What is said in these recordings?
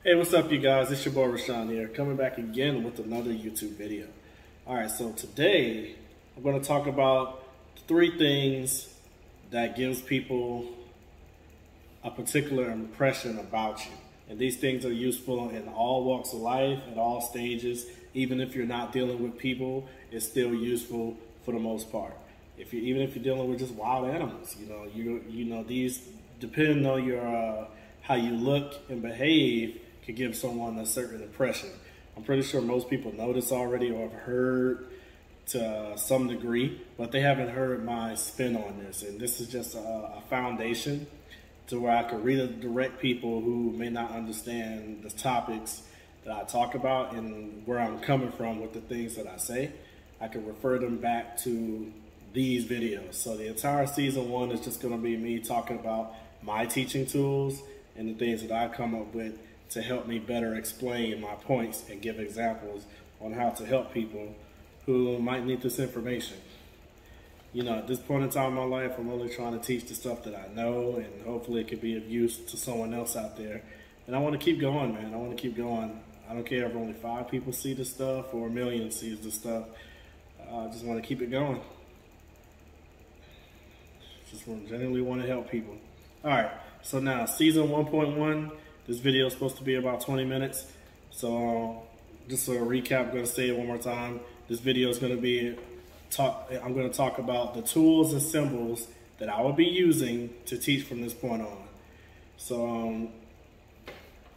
Hey, what's up, you guys? It's your boy Rashaun here, coming back again with another YouTube video. Alright, so today I'm going to talk about 3 things that gives people a particular impression about you. And these things are useful in all walks of life, at all stages. Even if you're not dealing with people, it's still useful for the most part. Even if you're dealing with just wild animals, you know these, depending on your how you look and behave, could give someone a certain impression. I'm pretty sure most people know this already or have heard to some degree, but they haven't heard my spin on this. And this is just a foundation to where I can redirect people who may not understand the topics that I talk about and where I'm coming from with the things that I say. I can refer them back to these videos. So the entire season 1 is just going to be me talking about my teaching tools and the things that I come up with to help me better explain my points and give examples on how to help people who might need this information. At this point in time in my life, I'm only trying to teach the stuff that I know, and hopefully it could be of use to someone else out there. And I want to keep going, man. I want to keep going. I don't care if only 5 people see this stuff or 1 million sees this stuff. I just want to keep it going. Just genuinely want to help people. All right, so now season 1.1. This video is supposed to be about 20 minutes. So just a recap, I'm going to say it one more time. This video is going to be I'm going to talk about the tools and symbols that I will be using to teach from this point on. So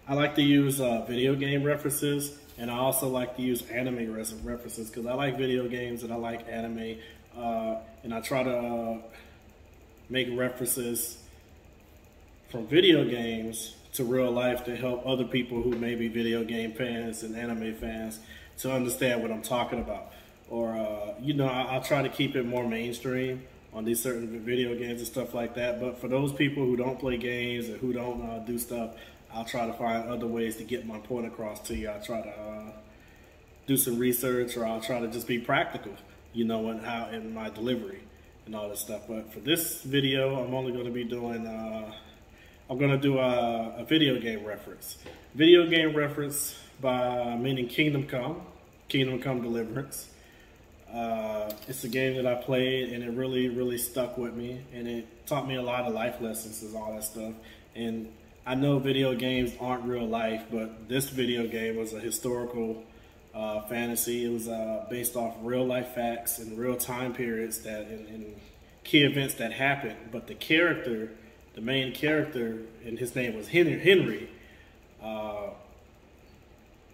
I like to use video game references, and I also like to use anime references because I like video games and I like anime, and I try to make references from video games to real life to help other people who may be video game fans and anime fans to understand what I'm talking about. Or, I'll try to keep it more mainstream on these certain video games and stuff like that. But for those people who don't play games and who don't do stuff, I'll try to find other ways to get my point across to you. I'll try to do some research, or I'll try to just be practical, and how in my delivery and all this stuff. But for this video, I'm only going to be doing, I'm going to do a video game reference. Video game reference by meaning Kingdom Come Deliverance. It's a game that I played, and it really, really stuck with me, and it taught me a lot of life lessons and all that stuff. And I know video games aren't real life, but this video game was a historical fantasy. It was based off real life facts and real time periods that and key events that happened. But the main character, and his name was Henry,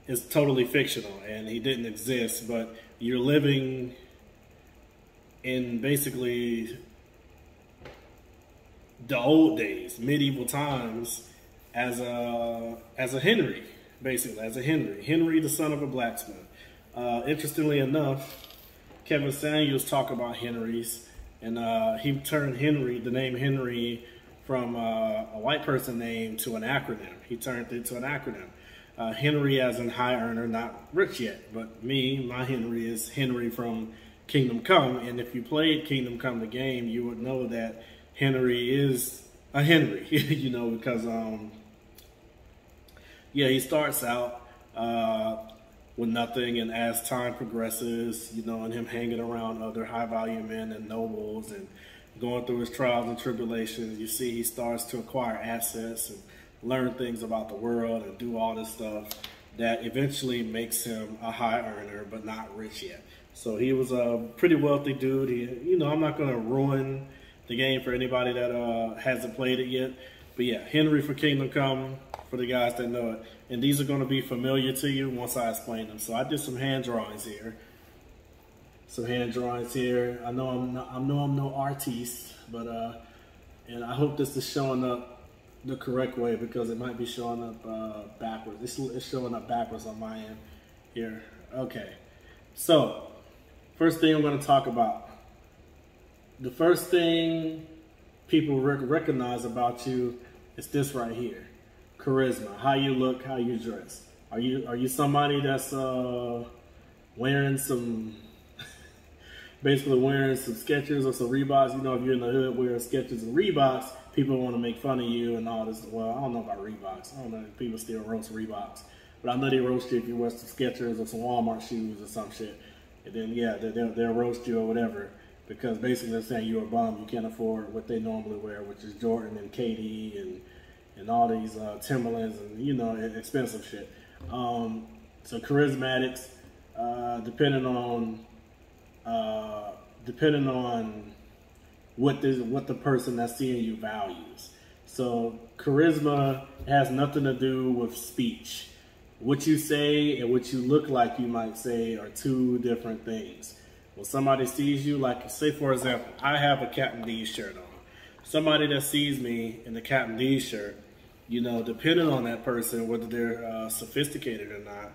is totally fictional, and he didn't exist, but you're living in basically the old days, medieval times, as a Henry, basically, as a Henry, the son of a blacksmith. Interestingly enough, Kevin Samuels talked about Henrys, and he turned the name Henry, from a white person name to an acronym. He turned it to an acronym. Henry as in high earner, not rich yet. But my Henry is Henry from Kingdom Come. And if you played Kingdom Come the game, you would know that Henry is a Henry, because, he starts out with nothing. And as time progresses, and him hanging around other high value men and nobles and going through his trials and tribulations, you see he starts to acquire assets and learn things about the world and do all this stuff that eventually makes him a high earner, but not rich yet. So he was a pretty wealthy dude. I'm not going to ruin the game for anybody that hasn't played it yet. But yeah, Henry for Kingdom Come, for the guys that know it. And these are going to be familiar to you once I explain them. So I did some hand drawings here. I know I'm no artiste, but and I hope this is showing up the correct way, because it might be showing up backwards. It's showing up backwards on my end here. Okay, so first thing I'm going to talk about. The first thing people recognize about you is this right here: charisma. How you look, how you dress. Are you somebody that's wearing some basically wearing some Skechers or some Reeboks? If you're in the hood wearing Skechers and Reeboks, people want to make fun of you and all this. Well, I don't know about Reeboks. I don't know if people still roast Reeboks. But I know they roast you if you wear some Skechers or some Walmart shoes or some shit. And then, yeah, they'll roast you or whatever. Because basically they're saying you're a bum. You can't afford what they normally wear, which is Jordan and KD and all these Timberlands and, you know, expensive shit. So charismatics, depending on what the person that's seeing you values. So charisma has nothing to do with speech. What you say and what you look like you might say are two different things. When somebody sees you, like say for example, I have a Captain D's shirt on. Somebody that sees me in the Captain D's shirt, you know, depending on that person, whether they're sophisticated or not,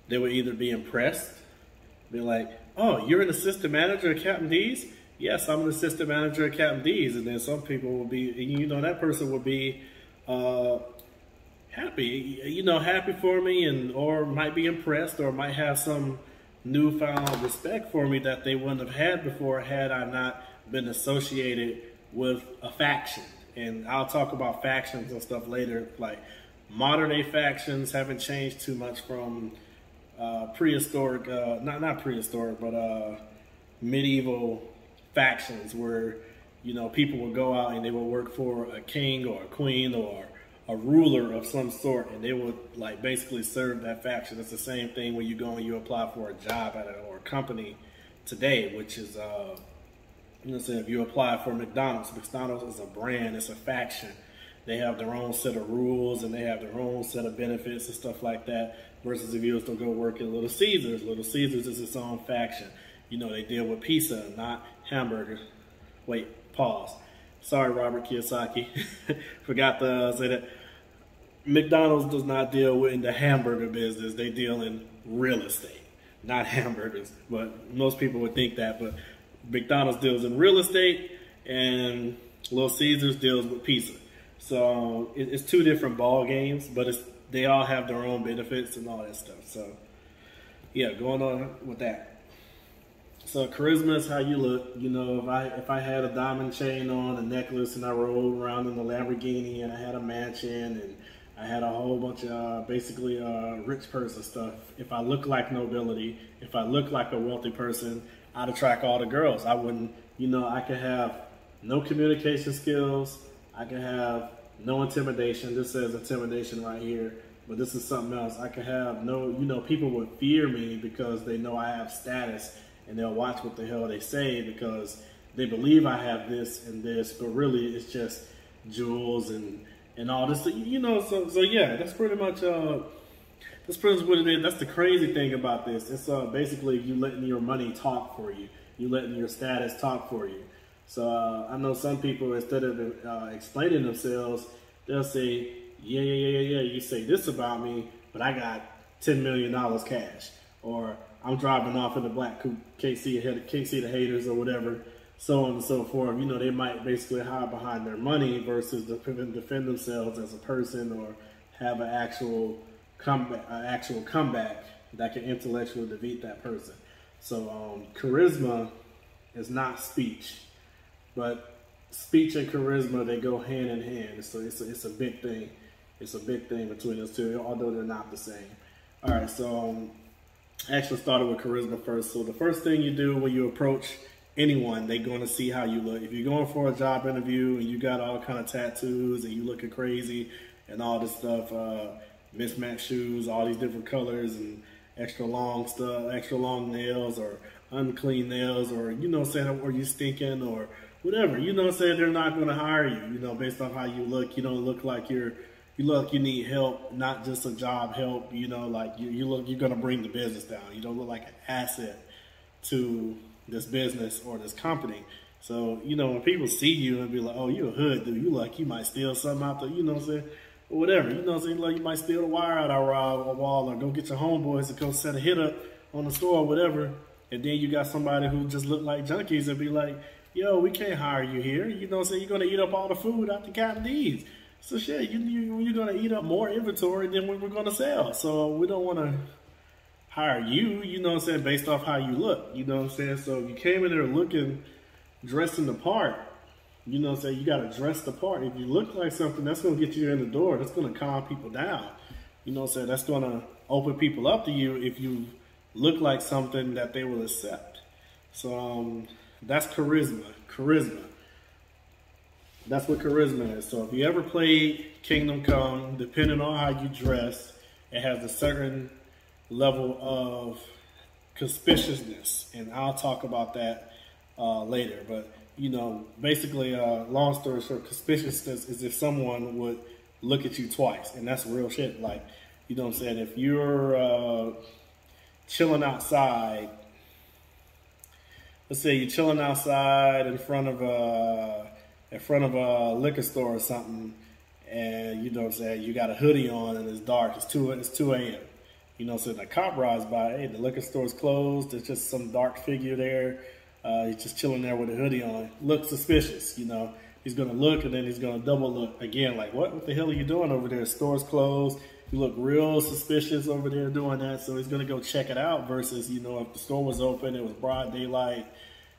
they would either be impressed, be like, oh, you're an assistant manager at Captain D's? Yes, I'm an assistant manager at Captain D's. And then some people will be, you know, that person will be happy, you know, happy for me, and or might be impressed or might have some newfound respect for me that they wouldn't have had before had I not been associated with a faction. And I'll talk about factions and stuff later. Like modern day factions haven't changed too much from prehistoric, not prehistoric, but medieval factions where, you know, people would go out and they would work for a king or a queen or a ruler of some sort, and they would like basically serve that faction. It's the same thing when you go and you apply for a job at or a company today, which is you know, say if you apply for McDonald's is a brand, it's a faction. They have their own set of rules and they have their own set of benefits and stuff like that. Versus if you was to go work at Little Caesars is its own faction. You know, they deal with pizza, not hamburgers. Wait, pause. Sorry, Robert Kiyosaki. Forgot to say that. McDonald's does not deal in the hamburger business. They deal in real estate, not hamburgers. But most people would think that. But McDonald's deals in real estate, and Little Caesars deals with pizza. So it's two different ball games, but they all have their own benefits and all that stuff. So yeah, going on with that. So charisma is how you look. You know, if I had a diamond chain on, a necklace, and I rode around in the Lamborghini, and I had a mansion, and I had a whole bunch of basically rich person stuff. If I look like nobility, if I look like a wealthy person, I'd attract all the girls. I wouldn't, you know, I could have no communication skills. I could have no intimidation. This says intimidation right here, but this is something else. I could have no, you know, people would fear me because they know I have status, and they'll watch what the hell they say because they believe I have this and this, but really it's just jewels and all this, you know. So yeah, that's pretty much what it is. That's the crazy thing about this. It's basically you letting your money talk for you. You letting your status talk for you. So I know some people, instead of explaining themselves, they'll say, yeah, you say this about me, but I got $10 million cash, or I'm driving off in the black coupe, can't see the haters or whatever, so on and so forth. You know, they might basically hide behind their money versus defend themselves as a person, or have an actual comeback that can intellectually defeat that person. So charisma is not speech, but speech and charisma, they go hand in hand. So it's a big thing. It's a big thing between those two, although they're not the same. All right, so I actually started with charisma first. So the first thing you do when you approach anyone, they're going to see how you look. If you're going for a job interview and you got all kind of tattoos and you looking crazy and all this stuff, mismatched shoes, all these different colors and extra long stuff, extra long nails or unclean nails, or, you know, saying, or you stinking or whatever, you know, saying they're not going to hire you, you know, based on how you look. You don't look like you look like you need help, not just a job help, you know, like you look, you're going to bring the business down. You don't look like an asset to this business or this company. So, you know, when people see you and be like, oh, you're a hood dude, you like, you might steal something out there, you know what I'm saying? Or whatever, you know what I'm saying? Like, you might steal the wire out of a wall, or go get your homeboys to go set a hit up on the store or whatever. And then you got somebody who just look like junkies and be like, yo, we can't hire you here. You know what I'm saying? You're going to eat up all the food out the Captain D's. So shit, you're going to eat up more inventory than we're going to sell. So we don't want to hire you, you know what I'm saying, based off how you look. You know what I'm saying? So if you came in there looking, dressing the part, You know what I'm saying? You got to dress the part. If you look like something, that's going to get you in the door. That's going to calm people down. You know what I'm saying? That's going to open people up to you if you look like something that they will accept. So that's charisma. Charisma. That's what charisma is. So if you ever played Kingdom Come, depending on how you dress, it has a certain level of conspicuousness. And I'll talk about that later. But you know, basically, long story short, conspicuousness is if someone would look at you twice, and that's real shit. Like, you know what I'm saying? If you're chilling outside, let's say you're chilling outside in front of a liquor store or something, and you know what I'm saying, you got a hoodie on and it's dark. It's 2 a.m. You know what I'm saying? The cop rides by. Hey, the liquor store's closed. There's just some dark figure there. He's just chilling there with a hoodie on. Looks suspicious, you know. He's going to look, and then he's going to double look again. Like, what the hell are you doing over there? Store's closed. You look real suspicious over there doing that. So he's going to go check it out versus, you know, if the store was open, it was broad daylight,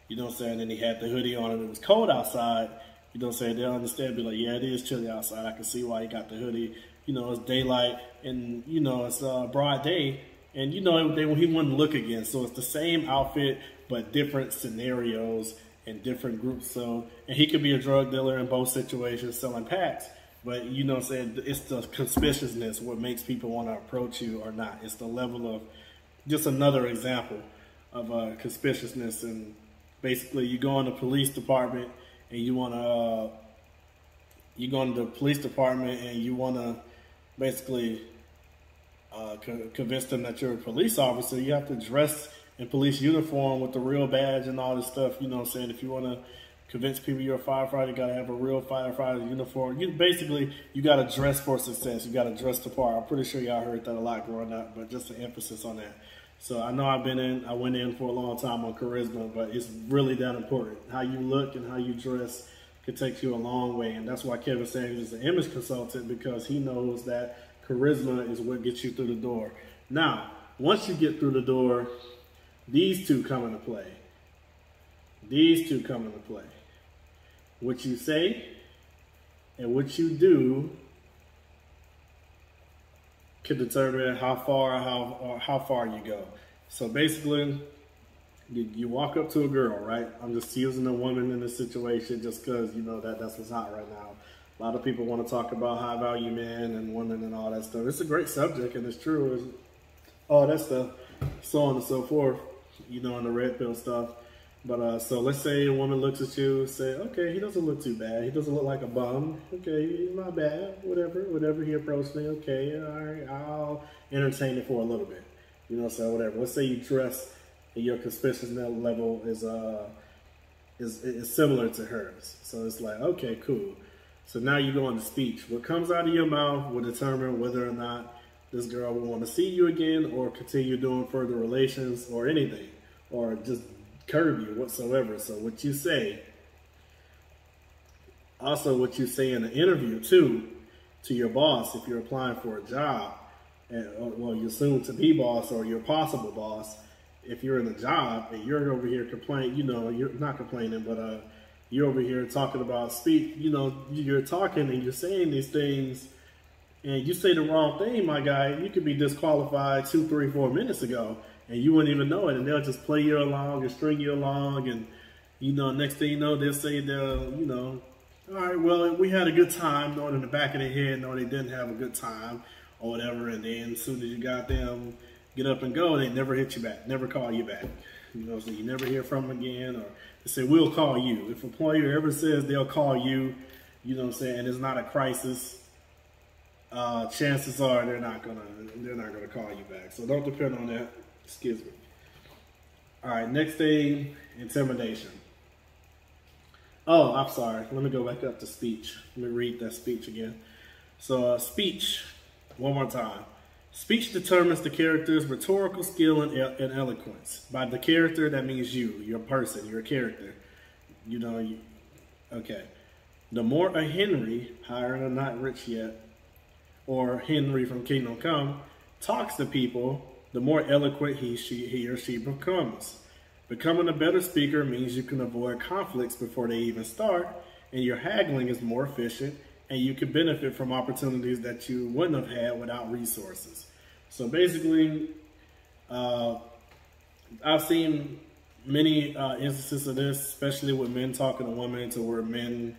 you know what I'm saying, and he had the hoodie on and it was cold outside, you know what I'm saying, they'll understand, be like, yeah, it is chilly outside. I can see why he got the hoodie. You know, it's daylight and, you know, it's broad day. And, you know, he wouldn't look again. So it's the same outfit, but different scenarios and different groups. So, and he could be a drug dealer in both situations selling packs. But, you know what I'm saying, it's the conspicuousness what makes people want to approach you or not. It's the level of, just another example of conspicuousness. And basically, you go in the police department and you want to, you go into the police department and you want to basically convince them that you're a police officer. You have to dress in police uniform with the real badge and all this stuff. You know what I'm saying? If you want to convince people you're a firefighter, you got to have a real firefighter uniform. You got to dress for success. You got to dress the part. I'm pretty sure y'all heard that a lot growing up, but just an emphasis on that. So I know I went in for a long time on charisma, but it's really that important. How you look and how you dress could take you a long way. And that's why Kevin Samuels is an image consultant, because he knows that charisma is what gets you through the door. Now, once you get through the door, these two come into play. These two come into play. What you say and what you do can determine how far you go. So basically, you walk up to a girl, right? I'm just using a woman in this situation just because, you know, that's what's hot right now. A lot of people want to talk about high value men and women and all that stuff. It's a great subject and it's true. It's all that stuff, so on and so forth, you know, in the red pill stuff. But so let's say a woman looks at you and say, okay, he doesn't look too bad. He doesn't look like a bum. Okay, he's not bad. Whatever he approached me. Okay, all right, I'll entertain it for a little bit. You know, so whatever. Let's say you dress and your conspicuousness level is similar to hers. So it's like, okay, cool. So now you go into speech. What comes out of your mouth will determine whether or not this girl will want to see you again or continue doing further relations or anything, or just curb you whatsoever. So what you say, also what you say in an interview too, to your boss if you're applying for a job, and well, your soon-to-be boss or your possible boss, if you're in a job and you're over here complaining, you know, you're not complaining, but you're over here talking about speech, you know, you're talking and you're saying these things, and you say the wrong thing, my guy, you could be disqualified 2, 3, 4 minutes ago, and you wouldn't even know it, and they'll just play you along and string you along, and, you know, next thing you know, they'll say you know, all right, well, we had a good time, knowing in the back of their head, knowing they didn't have a good time, or whatever, and then as soon as you got them, get up and go, they never hit you back, never call you back. You know, so you never hear from them again, or they say, we'll call you. If an employer ever says they'll call you, you know what I'm saying, and it's not a crisis, chances are they're not gonna call you back. So don't depend on that. Excuse me. All right, next thing, intimidation. Oh, I'm sorry. Let me go back up to speech. Let me read that speech again. So speech, one more time. Speech determines the character's rhetorical skill and eloquence. By the character, that means your person, your character. You know, okay. The more a Henry, hiring a not rich yet, or Henry from Kingdom Come, talks to people, the more eloquent he or she becomes. Becoming a better speaker means you can avoid conflicts before they even start, and your haggling is more efficient, and you can benefit from opportunities that you wouldn't have had without resources. So basically, I've seen many instances of this, especially with men talking to women, to where men,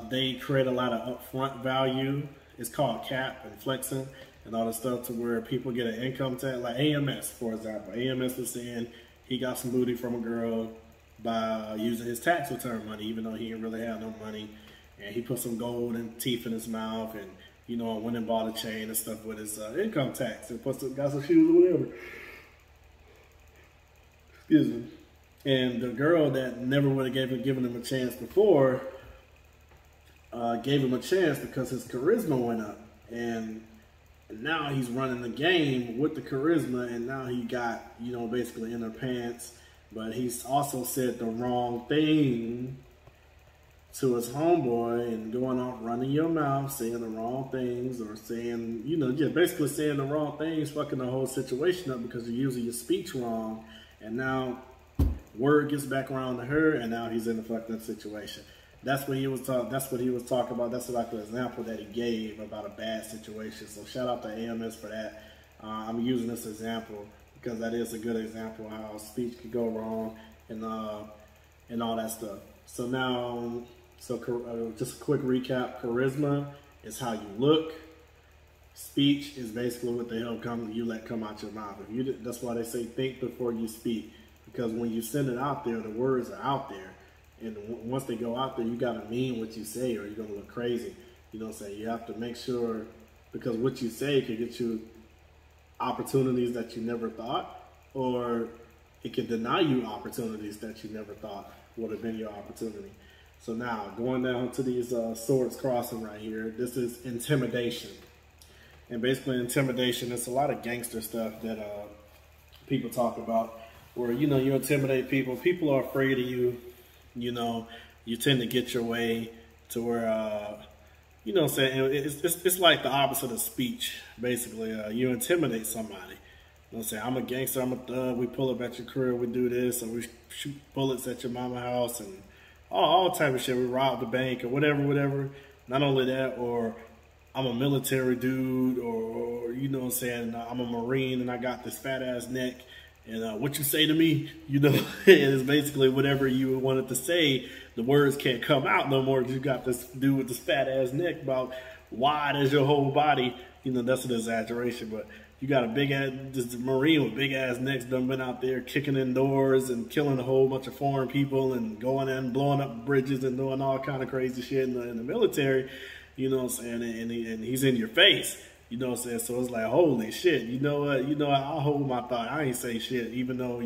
they create a lot of upfront value. It's called cap and flexing and all this stuff, to where people get an income tax, like AMS, for example. AMS was saying he got some booty from a girl by using his tax return money, even though he didn't really have no money. And he put some gold and teeth in his mouth, and, you know, went and bought a chain and stuff with his income tax, and got some shoes or whatever. Excuse me. And the girl that never would have given him a chance before, gave him a chance because his charisma went up. And now he's running the game with the charisma, and now he got, you know, basically in her pants. But he's also said the wrong thing to his homeboy, and going off running your mouth, saying the wrong things, or saying, you know, just basically saying the wrong things, fucking the whole situation up because you're using your speech wrong. And now word gets back around to her, and now he's in a fucked up situation. That's what he was talking. That's what he was talking about. That's like the example that he gave about a bad situation. So shout out to AMS for that. I'm using this example because that is a good example of how speech could go wrong and all that stuff. So now, just a quick recap: charisma is how you look. Speech is basically what the hell you let come out your mouth. That's why they say think before you speak, because when you send it out there, the words are out there. And once they go out there, you got to mean what you say, or you're going to look crazy. You know what I'm saying? You have to make sure, because what you say could get you opportunities that you never thought, or it can deny you opportunities that you never thought would have been your opportunity. So now, going down to these swords crossing right here, this is intimidation. And basically, intimidation, it's a lot of gangster stuff that people talk about, where, you know, you intimidate people. People are afraid of you. You know, you tend to get your way to where, you know what I'm saying, it's like the opposite of speech, basically. You intimidate somebody. You know what I'm saying? I'm a gangster, I'm a thug, we pull up at your crib, we do this, or we shoot bullets at your mama's house, and all type of shit. We rob the bank, or whatever. Not only that, or I'm a military dude, or you know what I'm saying, I'm a Marine, and I got this fat-ass neck. And what you say to me, you know, is basically whatever you wanted to say. The words can't come out no more. You got this dude with this fat ass neck about wide as your whole body. You know, that's an exaggeration, but you got a big ass, this Marine with big ass necks done been out there kicking in doors and killing a whole bunch of foreign people and going in, blowing up bridges and doing all kind of crazy shit in the military. You know what I'm saying? And he's in your face. You know what I'm saying? So it's like, holy shit. You know what? I'll hold my thought. I ain't say shit, even though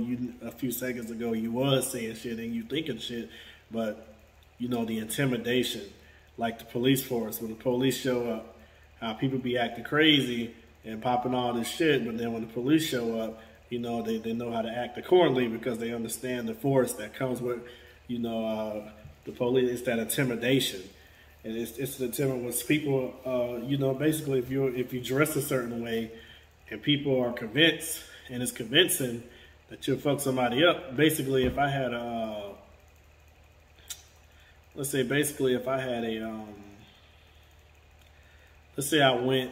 a few seconds ago you was saying shit and you thinking shit. But, you know, the intimidation, like the police force, when the police show up, how people be acting crazy and popping all this shit. But then when the police show up, you know, they know how to act accordingly because they understand the force that comes with, you know, the police. It's that intimidation. And it's the timid with people, you know, basically if you dress a certain way and people are convinced, and it's convincing that you'll fuck somebody up. Basically, if I had let's say I went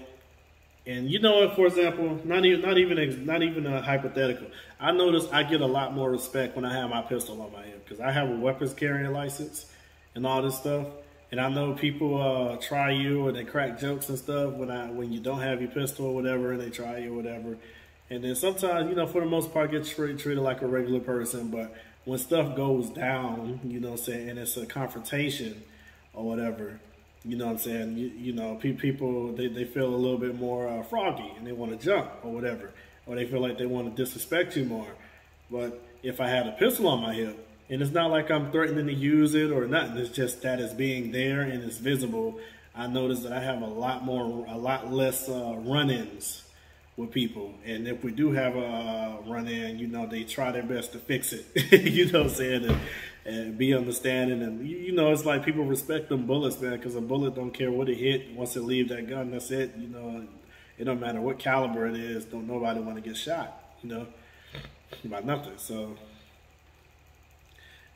and, you know, for example, not even a hypothetical. I notice I get a lot more respect when I have my pistol on my hip because I have a weapons carrying license and all this stuff. And I know people try you or they crack jokes and stuff when you don't have your pistol or whatever, and they try you or whatever. And then sometimes, you know, for the most part, get treated like a regular person. But when stuff goes down, you know what I'm saying, and it's a confrontation or whatever, you know what I'm saying, you know, people, they feel a little bit more froggy and they want to jump or whatever. Or they feel like they want to disrespect you more. But if I had a pistol on my hip, and it's not like I'm threatening to use it or nothing. It's just that it's being there and it's visible. I notice that I have a lot less run-ins with people. And if we do have a run-in, you know, they try their best to fix it. You know what I'm saying? And be understanding. And, you know, it's like people respect them bullets, man, because a bullet don't care what it hit. Once it leaves that gun, that's it. You know, it don't matter what caliber it is. Don't nobody want to get shot, you know, by nothing. So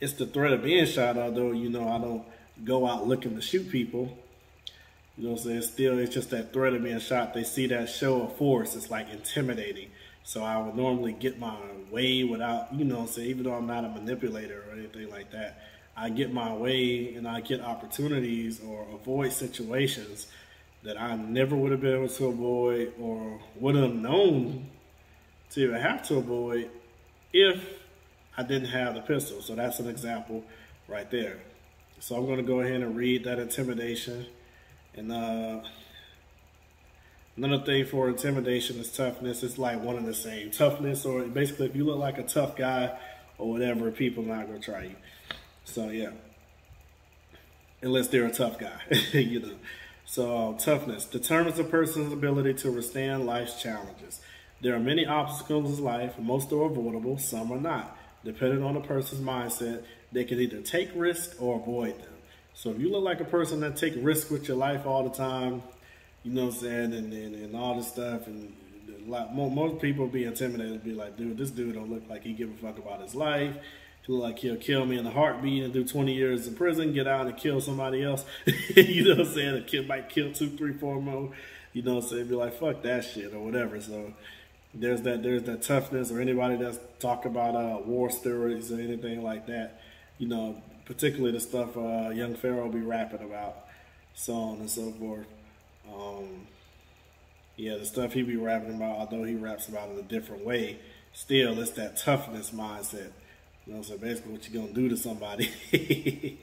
it's the threat of being shot, although, you know, go out looking to shoot people. You know what I'm saying? Still, it's just that threat of being shot. They see that show of force. It's like intimidating. So I would normally get my way without, you know what I'm saying, even though I'm not a manipulator or anything like that. I get my way and I get opportunities or avoid situations that I never would have been able to avoid or would have known to even have to avoid if I didn't have the pistol. So that's an example right there. So I'm going to go ahead and read that intimidation. And another thing for intimidation is toughness. It's like one and the same. Toughness, or basically if you look like a tough guy or whatever, people are not going to try you. So yeah, unless they're a tough guy, you know. So toughness determines a person's ability to withstand life's challenges. There are many obstacles in life. Most are avoidable, some are not. Depending on a person's mindset, they can either take risks or avoid them. So if you look like a person that take risks with your life all the time, you know what I'm saying, and all this stuff, and most people be intimidated, be like, dude, this dude don't look like he give a fuck about his life. He look like he'll kill me in a heartbeat and do 20 years in prison, get out and kill somebody else. You know what I'm saying? A kid might kill 2, 3, 4 more. You know what I'm saying? Be like, fuck that shit or whatever. So there's that toughness, or anybody that's talk about war stories or anything like that. You know, particularly the stuff Young Pharaoh be rapping about, so on and so forth. Yeah, the stuff he be rapping about, although he raps about it a different way, still it's that toughness mindset. You know, so basically what you gonna do to somebody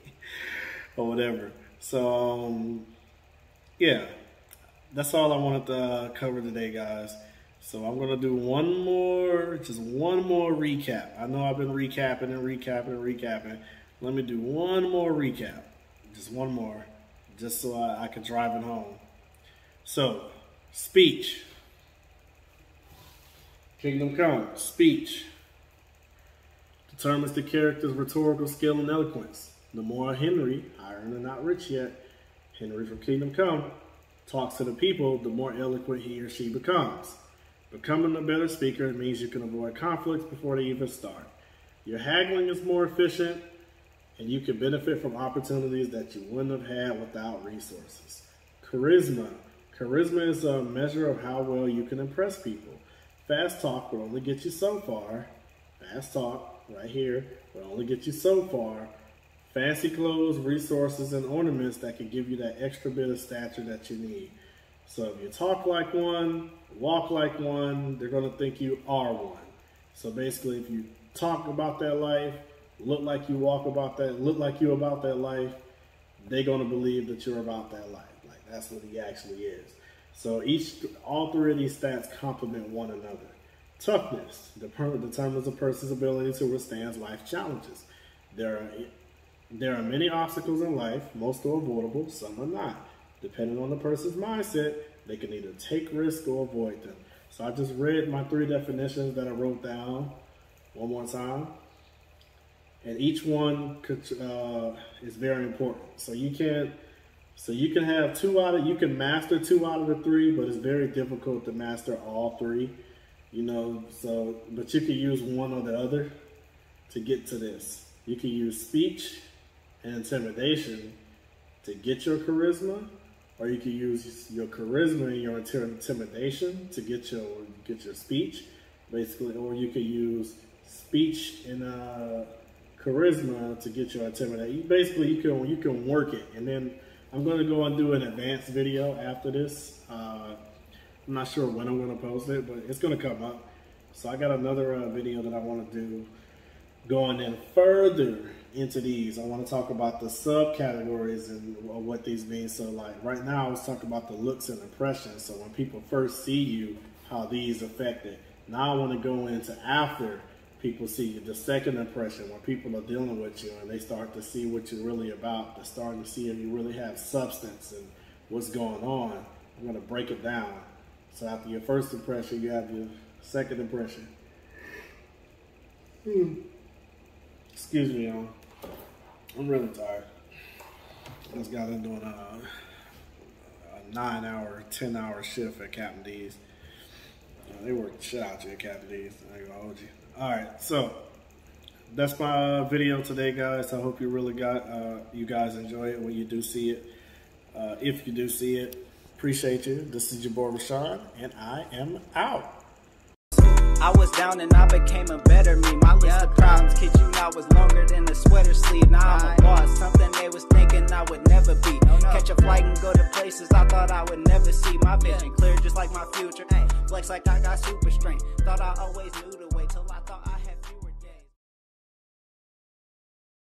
or whatever. So yeah, that's all I wanted to cover today, guys. So I'm gonna do just one more recap. I know I've been recapping. Let me do one more recap, just one more, just so I can drive it home. So, speech. Kingdom Come, speech determines the character's rhetorical skill and eloquence. The more Henry, iron and not rich yet, Henry from Kingdom Come, talks to the people, the more eloquent he or she becomes. Becoming a better speaker means you can avoid conflicts before they even start. Your haggling is more efficient, and you can benefit from opportunities that you wouldn't have had without resources. Charisma. Charisma is a measure of how well you can impress people. Fast talk will only get you so far. Fast talk, right here, will only get you so far. Fancy clothes, resources, and ornaments that can give you that extra bit of stature that you need. So if you talk like one, walk like one, they're going to think you are one. So basically, if you talk about that life, look like you about that life, they're going to believe that you're about that life. Like, that's what he actually is. So all three of these stats complement one another. Toughness determines a person's ability to withstand life challenges. There are many obstacles in life. Most are avoidable, some are not. Depending on the person's mindset, they can either take risks or avoid them. So I just read my 3 definitions that I wrote down one more time. And each one is very important. So you can have you can master 2 out of the 3, but it's very difficult to master all 3. You know, but you can use one or the other to get to this. You can use speech and intimidation to get your charisma, or you can use your charisma and your intimidation to get your speech, basically, or you can use speech and charisma to get your intimidation. Basically, you can work it, and then I'm going to go and do an advanced video after this. I'm not sure when I'm going to post it, but it's going to come up. So I got another video that I want to do going in further into these. I want to talk about the subcategories and what these mean. So like right now, I was talking about the looks and impressions. So when people first see you, how these affect it. Now I want to go into after people see you, the second impression, when people are dealing with you and they start to see what you're really about. They're starting to see if you really have substance and what's going on. I'm going to break it down. So after your first impression, you have your second impression. Excuse me, y'all. I'm really tired. I just got in doing a 9-hour, 10-hour shift at Captain D's. They work the shit out you at Captain D's. I ain't gonna hold you. All right, so that's my video today, guys. I hope you really you guys enjoy it when you do see it. If you do see it, appreciate you. This is your boy Rashaun, and I am out. I was down and I became a better me. My list of problems, kid you not, was longer than a sweater sleeve. Now I'm a boss, something they was thinking I would never be. Catch a flight and go to places I thought I would never see. My vision clear just like my future. Flex like I got super strength. Thought I always knew the way till I